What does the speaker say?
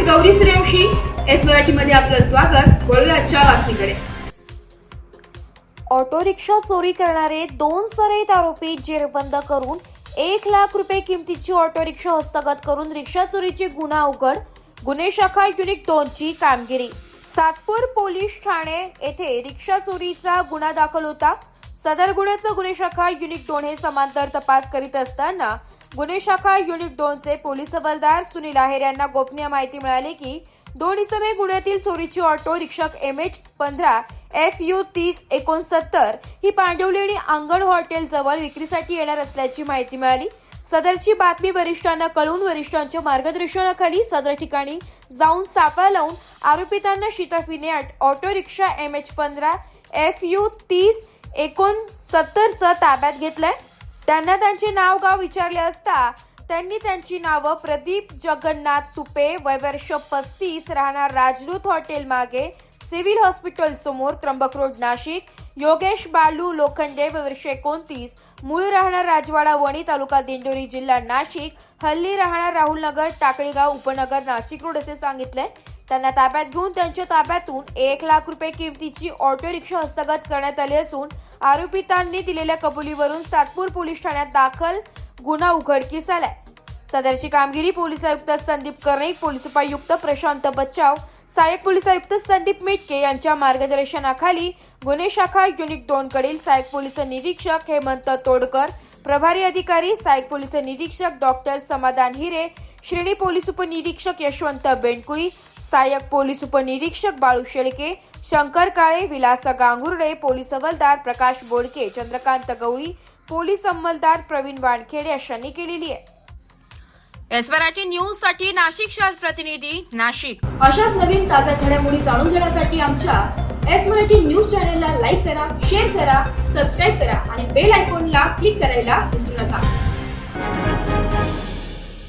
Gauri Suryavanshi. S मराठीमध्ये आपलं स्वागत. वळूया आजच्या बातमीकडे. ऑटो रिक्षा चोरी करणारे 2 सराईत आरोपी जेरबंद करून 1 लाख रुपये किमतीची ऑटो रिक्षा हस्तगत करून रिक्षा चोरीची गुन्हा उघड. गुन्हे शाखा युनिट 2 ची कामगिरी. सातपूर पोलीस ठाणे येथे रिक्षा चोरीचा गुन्हा दाखल होता. सदर गुन्ह्याचा गुन्हे शाखा युनिट 2 हे समांतर तपास करीत असताना गुन्हे शाखा युनिट 2 चे पोलीस हवालदार सुनील आहेर यांना गोपनीय माहिती मिळाली की 2 इसमे गुन्ह्यातील चोरीची ऑटो रिक्षा MH15 FU 3069 ही पांडवली आणि अंगण हॉटेल जवळ विक्रीसाठी येणार असल्याची माहिती मिळाली. सदरची बातमी वरिष्ठांना कळून वरिष्ठांच्या मार्गदर्शनाखाली सदर ठिकाणी जाऊन सापळा लावून आरोपितांना शिताफीने ऑटो रिक्षा MH15 FU 3069 ताब्यात घेतलंय. त्यांना त्यांचे नाव गाव विचारले असता त्यांनी त्यांची नावं प्रदीप जगन्नाथ तुपे, वय वर्ष 35, राहणार राजदूत हॉटेल मागे, सिव्हिल हॉस्पिटल समोर, त्र्यंबक रोड, नाशिक. योगेश बालू लोखंडे, वय वर्ष 29, मूळ राहणार राजवाडा वणी, तालुका दिंडोरी, जिल्हा नाशिक. हल्ली राहणार राहुलनगर, टाकळीगाव, उपनगर, नाशिक रोड असे सांगितले. त्यांना ताब्यात घेऊन त्यांच्या ताब्यातून 1 लाख रुपये किमतीची ऑटो रिक्षा हस्तगत करण्यात आली असून आरोपितांनी दिलेल्या कबुलीवरून सातपूर पोलीस ठाण्यात दाखल गुन्हा उघडकीस आलाय. सदरची कामगिरी पोलीस आयुक्त संदीप कर्णिक, पोलीस उपायुक्त प्रशांत बच्चाव, सहाय्यक पोलीस आयुक्त संदीप मिटके यांच्या मार्गदर्शनाखाली गुन्हे शाखा युनिट 2 कडील सहाय्यक पोलीस निरीक्षक हेमंत तोडकर, प्रभारी अधिकारी सहाय्यक पोलीस निरीक्षक डॉक्टर समाधान हिरे, श्रेणी पोलीस उपनिरीक्षक यशवंत बेंडकुळी, सहाय्यक पोलीस उपनिरीक्षक बाळू शेळके, शंकर काळे, विलास गांगुर्डे, पोलीस हवालदार प्रकाश बोडके, चंद्रकांत गवळी, पोलीस अंमलदार प्रवीण वानखेडे अशांनी केलेली आहे. एस मराठी न्यूज साठी नाशिक शहर प्रतिनिधी नाशिक. अशाच नवीन ताज्या घडामोडी जाणून घेण्यासाठी आमच्या एस मराठी न्यूज चॅनलला लाईक करा, शेअर करा, सबस्क्राईब करा आणि बेल आयकॉनला क्लिक करायला विसरू नका.